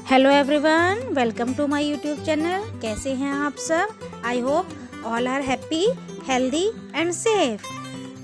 Hello everyone, welcome to my YouTube channel. कैसे हैं आप सब? I hope all are happy, healthy and safe.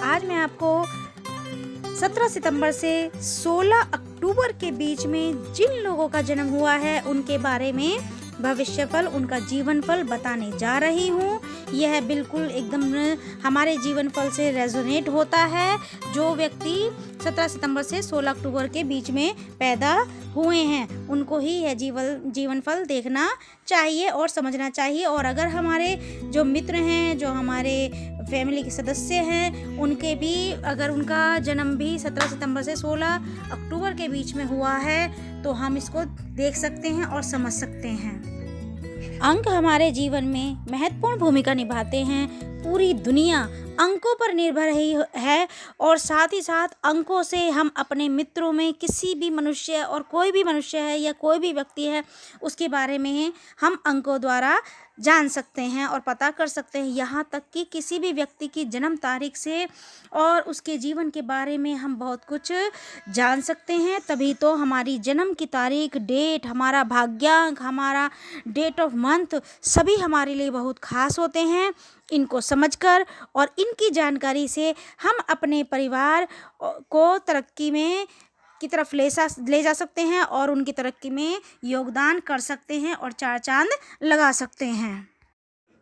आज मैं आपको 17 सितंबर से 16 अक्टूबर के बीच में जिन लोगों का जन्म हुआ है उनके बारे में भविष्यफल, उनका जीवन फल बताने जा रही हूँ। यह बिल्कुल एकदम हमारे जीवन फल से रेजोनेट होता है। जो व्यक्ति 17 सितंबर से 16 अक्टूबर के बीच में पैदा हुए हैं उनको ही यह जीवन फल देखना चाहिए और समझना चाहिए। और अगर हमारे जो मित्र हैं, जो हमारे फैमिली के सदस्य हैं, उनके भी अगर उनका जन्म भी 17 सितंबर से 16 अक्टूबर के बीच में हुआ है तो हम इसको देख सकते हैं और समझ सकते हैं। अंक हमारे जीवन में महत्वपूर्ण भूमिका निभाते हैं। पूरी दुनिया अंकों पर निर्भर है और साथ ही साथ अंकों से हम अपने मित्रों में किसी भी मनुष्य और कोई भी मनुष्य है या कोई भी व्यक्ति है उसके बारे में हम अंकों द्वारा जान सकते हैं और पता कर सकते हैं। यहाँ तक कि किसी भी व्यक्ति की जन्म तारीख से और उसके जीवन के बारे में हम बहुत कुछ जान सकते हैं। तभी तो हमारी जन्म की तारीख, डेट, हमारा भाग्यांक, हमारा डेट ऑफ मंथ सभी हमारे लिए बहुत खास होते हैं। इनको समझकर और इनकी जानकारी से हम अपने परिवार को तरक्की में की तरफ ले जा सकते हैं और उनकी तरक्की में योगदान कर सकते हैं और चार चांद लगा सकते हैं।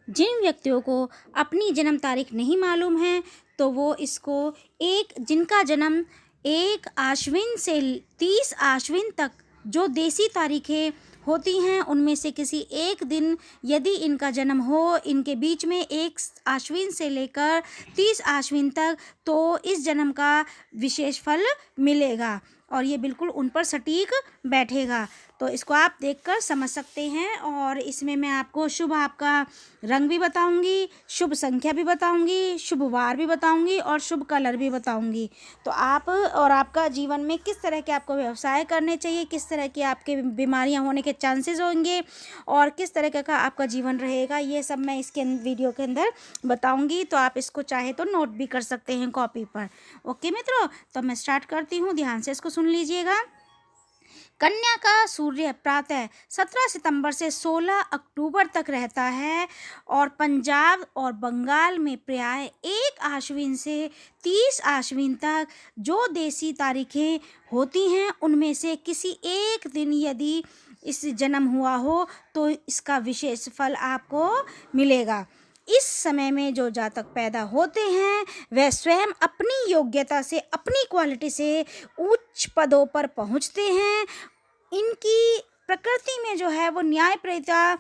जिन व्यक्तियों को अपनी जन्म तारीख नहीं मालूम है तो वो इसको जिनका जन्म 1 आश्विन से 30 आश्विन तक जो देसी तारीखें होती हैं उनमें से किसी एक दिन यदि इनका जन्म हो, इनके बीच में 1 आश्विन से लेकर 30 आश्विन तक, तो इस जन्म का विशेष फल मिलेगा और ये बिल्कुल उन पर सटीक बैठेगा। तो इसको आप देखकर समझ सकते हैं। और इसमें मैं आपको शुभ आपका रंग भी बताऊंगी, शुभ संख्या भी बताऊंगी, शुभ वार भी बताऊंगी और शुभ कलर भी बताऊंगी। तो आप और आपका जीवन में किस तरह के आपको व्यवसाय करने चाहिए, किस तरह की आपके बीमारियां होने के चांसेस होंगे और किस तरह का आपका जीवन रहेगा, ये सब मैं इसके वीडियो के अंदर बताऊँगी। तो आप इसको चाहे तो नोट भी कर सकते हैं कॉपी पर। ओके मित्रों, तो मैं स्टार्ट करती हूँ, ध्यान से इसको सुन लीजिएगा। कन्या का सूर्य प्रातः 17 सितंबर से 16 अक्टूबर तक रहता है और पंजाब और बंगाल में प्राय 1 आश्विन से 30 आश्विन तक जो देसी तारीखें होती हैं उनमें से किसी एक दिन यदि इस जन्म हुआ हो तो इसका विशेष फल आपको मिलेगा। इस समय में जो जातक पैदा होते हैं वह स्वयं अपनी योग्यता से, अपनी क्वालिटी से उच्च पदों पर पहुंचते हैं। इनकी प्रकृति में जो है वो न्यायप्रियता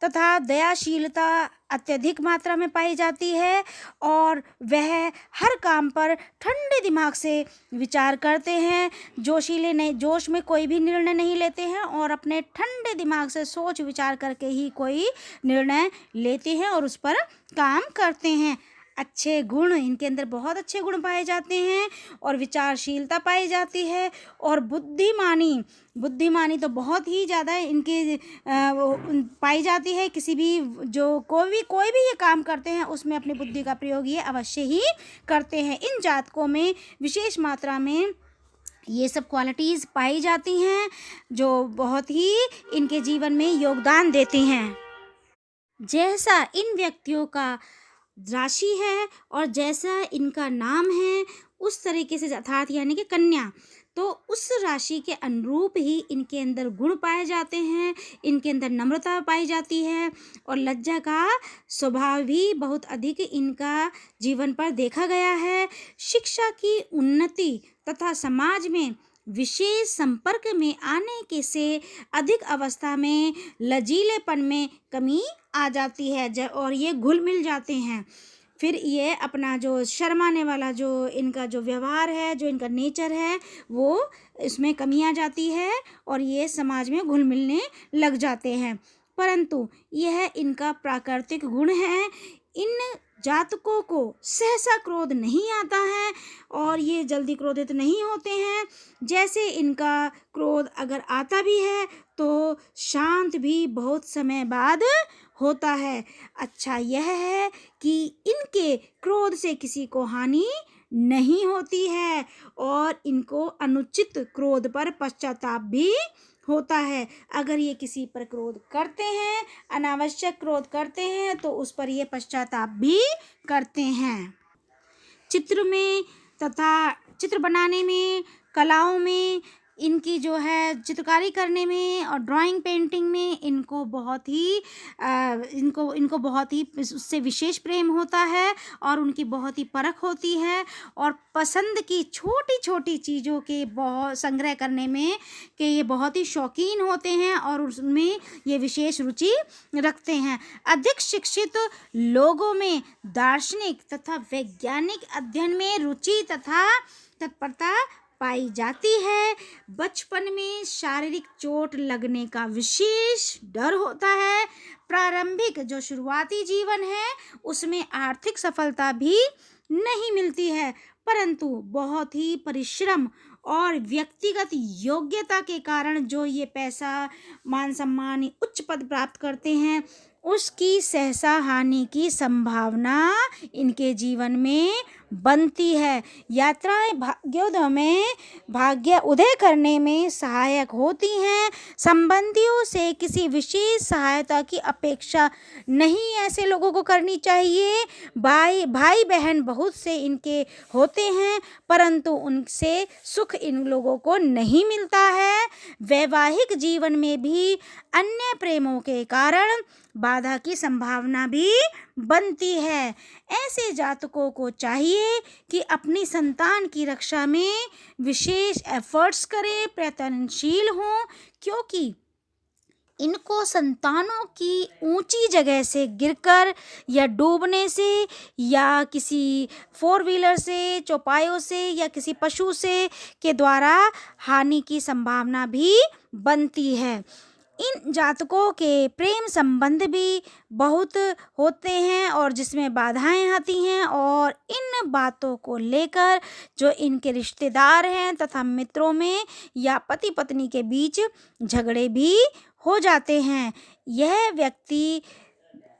तथा दयाशीलता अत्यधिक मात्रा में पाई जाती है और वह हर काम पर ठंडे दिमाग से विचार करते हैं। जोश में कोई भी निर्णय नहीं लेते हैं और अपने ठंडे दिमाग से सोच विचार करके ही कोई निर्णय लेते हैं और उस पर काम करते हैं। अच्छे गुण, इनके अंदर बहुत अच्छे गुण पाए जाते हैं और विचारशीलता पाई जाती है और बुद्धिमानी तो बहुत ही ज़्यादा इनकी पाई जाती है। किसी भी कोई भी ये काम करते हैं उसमें अपनी बुद्धि का प्रयोग ये अवश्य ही करते हैं। इन जातकों में विशेष मात्रा में ये सब क्वालिटीज़ पाई जाती हैं जो बहुत ही इनके जीवन में योगदान देती हैं। जैसा इन व्यक्तियों का राशि है और जैसा इनका नाम है उस तरीके से अर्थात यानी कि कन्या, तो उस राशि के अनुरूप ही इनके अंदर गुण पाए जाते हैं। इनके अंदर नम्रता पाई जाती है और लज्जा का स्वभाव भी बहुत अधिक इनका जीवन पर देखा गया है। शिक्षा की उन्नति तथा समाज में विशेष संपर्क में आने के से अधिक अवस्था में लचीलेपन में कमी आ जाती है और ये घुल मिल जाते हैं। फिर ये अपना जो शर्माने वाला जो इनका जो व्यवहार है, जो इनका नेचर है, वो इसमें कमी आ जाती है और ये समाज में घुल मिलने लग जाते हैं। परंतु यह इनका प्राकृतिक गुण है। इन जातकों को सहसा क्रोध नहीं आता है और ये जल्दी क्रोधित नहीं होते हैं। जैसे इनका क्रोध अगर आता भी है तो शांत भी बहुत समय बाद होता है। अच्छा यह है कि इनके क्रोध से किसी को हानि नहीं होती है और इनको अनुचित क्रोध पर पश्चाताप भी होता है। अगर ये किसी पर क्रोध करते हैं, अनावश्यक क्रोध करते हैं, तो उस पर ये पश्चाताप भी करते हैं। चित्र में तथा चित्र बनाने में, कलाओं में, इनकी जो है चित्रकारी करने में और ड्राइंग पेंटिंग में इनको बहुत ही इनको बहुत ही उससे विशेष प्रेम होता है और उनकी बहुत ही परख होती है और पसंद की छोटी छोटी चीज़ों के बहुत संग्रह करने में कि ये बहुत ही शौकीन होते हैं और उसमें ये विशेष रुचि रखते हैं। अधिक शिक्षित लोगों में दार्शनिक तथा वैज्ञानिक अध्ययन में रुचि तथा तत्परता पाई जाती है। बचपन में शारीरिक चोट लगने का विशेष डर होता है। प्रारंभिक जो शुरुआती जीवन है उसमें आर्थिक सफलता भी नहीं मिलती है, परंतु बहुत ही परिश्रम और व्यक्तिगत योग्यता के कारण जो ये पैसा, मान सम्मान, उच्च पद प्राप्त करते हैं, उसकी सहसा हानि की संभावना इनके जीवन में बनती है। यात्राएं भाग्योदय में भाग्य उदय करने में सहायक होती हैं। संबंधियों से किसी विशेष सहायता की अपेक्षा नहीं ऐसे लोगों को करनी चाहिए। भाई बहन बहुत से इनके होते हैं, परंतु उनसे सुख इन लोगों को नहीं मिलता है। वैवाहिक जीवन में भी अन्य प्रेमों के कारण बाधा की संभावना भी बनती है। ऐसे जातकों को चाहिए कि अपनी संतान की रक्षा में विशेष एफर्ट्स करें, प्रयत्नशील हों, क्योंकि इनको संतानों की ऊंची जगह से गिरकर या डूबने से या किसी 4 व्हीलर से, चौपायों से या किसी पशु से के द्वारा हानि की संभावना भी बनती है। इन जातकों के प्रेम संबंध भी बहुत होते हैं और जिसमें बाधाएं आती हैं और इन बातों को लेकर जो इनके रिश्तेदार हैं तथा मित्रों में या पति पत्नी के बीच झगड़े भी हो जाते हैं। यह व्यक्ति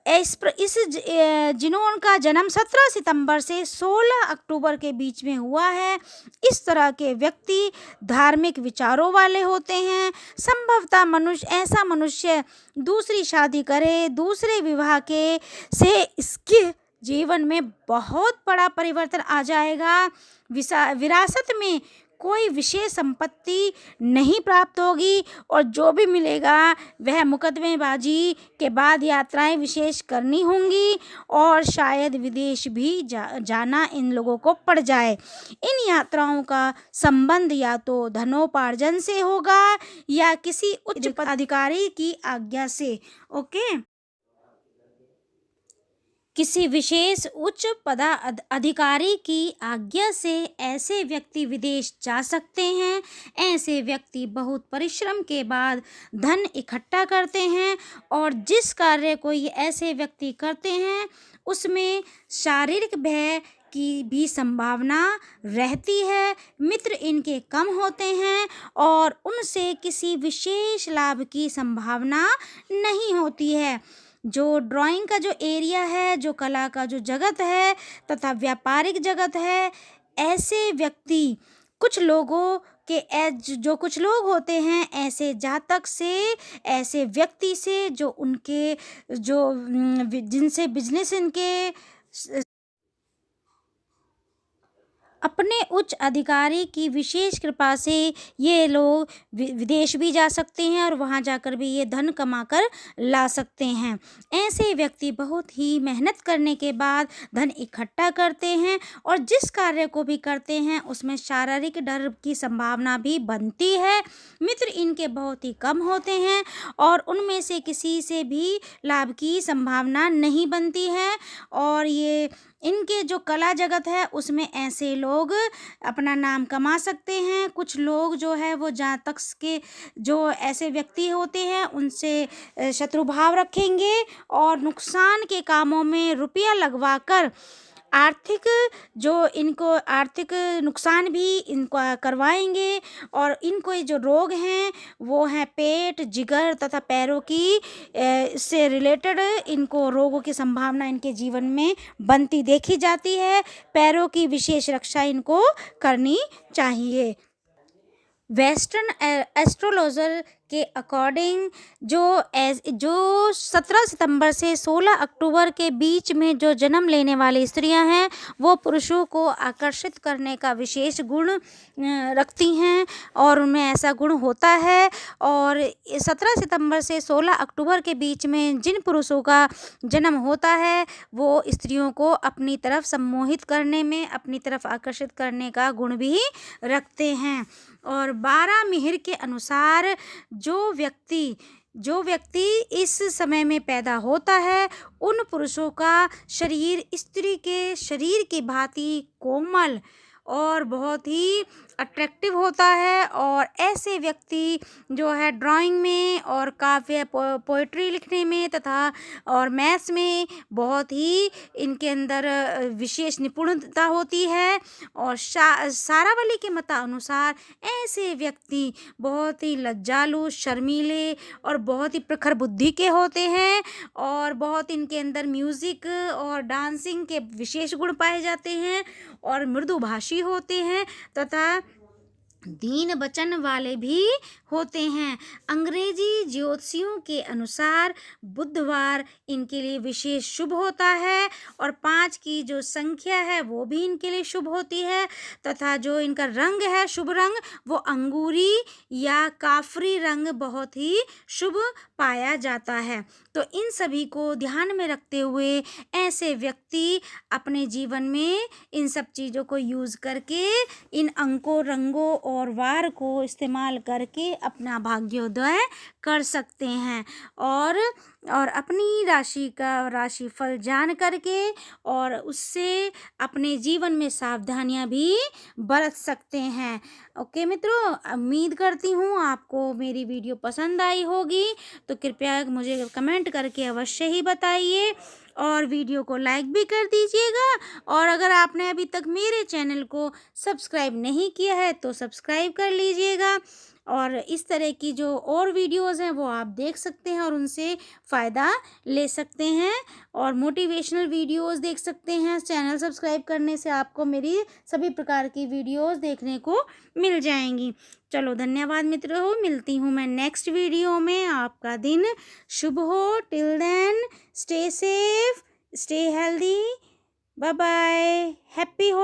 जिन्होंने जन्म 17 सितंबर से 16 अक्टूबर के बीच में हुआ है, इस तरह के व्यक्ति धार्मिक विचारों वाले होते हैं। संभवतः ऐसा मनुष्य दूसरी शादी करे, दूसरे विवाह के से इसके जीवन में बहुत बड़ा परिवर्तन आ जाएगा। विरासत में कोई विशेष संपत्ति नहीं प्राप्त होगी और जो भी मिलेगा वह मुकदमेबाजी के बाद यात्राएं विशेष करनी होंगी और शायद विदेश भी जाना इन लोगों को पड़ जाए। इन यात्राओं का संबंध या तो धनोपार्जन से होगा या किसी उच्च पदाधिकारी की आज्ञा से। ओके, किसी विशेष उच्च पदाधिकारी की आज्ञा से ऐसे व्यक्ति विदेश जा सकते हैं। ऐसे व्यक्ति बहुत परिश्रम के बाद धन इकट्ठा करते हैं और जिस कार्य को ये ऐसे व्यक्ति करते हैं उसमें शारीरिक भय की भी संभावना रहती है। मित्र इनके कम होते हैं और उनसे किसी विशेष लाभ की संभावना नहीं होती है। जो ड्राइंग का जो एरिया है, जो कला का जो जगत है तथा व्यापारिक जगत है, ऐसे व्यक्ति कुछ लोगों के जो कुछ लोग होते हैं ऐसे जातक से, ऐसे व्यक्ति से जो उनके जिनसे बिजनेस इनके अपने उच्च अधिकारी की विशेष कृपा से ये लोग विदेश भी जा सकते हैं और वहाँ जाकर भी ये धन कमाकर ला सकते हैं। ऐसे व्यक्ति बहुत ही मेहनत करने के बाद धन इकट्ठा करते हैं और जिस कार्य को भी करते हैं उसमें शारीरिक डर की संभावना भी बनती है। मित्र इनके बहुत ही कम होते हैं और उनमें से किसी से भी लाभ की संभावना नहीं बनती है और ये इनके जो कला जगत है उसमें ऐसे लोग अपना नाम कमा सकते हैं। कुछ लोग जो है वो जातक के जो ऐसे व्यक्ति होते हैं उनसे शत्रुभाव रखेंगे और नुकसान के कामों में रुपया लगवाकर आर्थिक नुकसान भी इनको करवाएंगे और इनको जो रोग हैं वो हैं पेट, जिगर तथा पैरों की से रिलेटेड इनको रोगों की संभावना इनके जीवन में बनती देखी जाती है। पैरों की विशेष रक्षा इनको करनी चाहिए। वेस्टर्न एस्ट्रोलॉजर के अकॉर्डिंग जो 17 सितंबर से 16 अक्टूबर के बीच में जो जन्म लेने वाली स्त्रियां हैं वो पुरुषों को आकर्षित करने का विशेष गुण रखती हैं और उनमें ऐसा गुण होता है। और 17 सितंबर से 16 अक्टूबर के बीच में जिन पुरुषों का जन्म होता है वो स्त्रियों को अपनी तरफ सम्मोहित करने में, अपनी तरफ आकर्षित करने का गुण भी रखते हैं। और 12 मिहिर के अनुसार जो व्यक्ति इस समय में पैदा होता है उन पुरुषों का शरीर स्त्री के शरीर की भांति कोमल और बहुत ही अट्रैक्टिव होता है। और ऐसे व्यक्ति जो है ड्राइंग में और काव्य पोइट्री लिखने में तथा और मैथ्स में बहुत ही इनके अंदर विशेष निपुणता होती है। और सारावली के मतानुसार ऐसे व्यक्ति बहुत ही लज्जालु, शर्मीले और बहुत ही प्रखर बुद्धि के होते हैं और बहुत इनके अंदर म्यूज़िक और डांसिंग के विशेष गुण पाए जाते हैं और मृदुभाषी होते हैं तथा दीन वचन वाले भी होते हैं। अंग्रेजी ज्योतिषियों के अनुसार बुधवार इनके लिए विशेष शुभ होता है और 5 की जो संख्या है वो भी इनके लिए शुभ होती है तथा जो इनका रंग है शुभ रंग वो अंगूरी या काफरी रंग बहुत ही शुभ पाया जाता है। तो इन सभी को ध्यान में रखते हुए ऐसे व्यक्ति अपने जीवन में इन सब चीज़ों को यूज़ करके इन अंकों, रंगों और वार को इस्तेमाल करके अपना भाग्योदय कर सकते हैं और अपनी राशि का राशिफल जान करके और उससे अपने जीवन में सावधानियां भी बरत सकते हैं। ओके मित्रों, उम्मीद करती हूँ आपको मेरी वीडियो पसंद आई होगी, तो कृपया मुझे कमेंट करके अवश्य ही बताइए और वीडियो को लाइक भी कर दीजिएगा। और अगर आपने अभी तक मेरे चैनल को सब्सक्राइब नहीं किया है तो सब्सक्राइब कर लीजिएगा और इस तरह की जो और वीडियोस हैं वो आप देख सकते हैं और उनसे फ़ायदा ले सकते हैं और मोटिवेशनल वीडियोस देख सकते हैं। चैनल सब्सक्राइब करने से आपको मेरी सभी प्रकार की वीडियोस देखने को मिल जाएंगी। चलो धन्यवाद मित्रों, मिलती हूँ मैं नेक्स्ट वीडियो में। आपका दिन शुभ हो। Till then stay safe, stay healthy, bye bye, happy हो।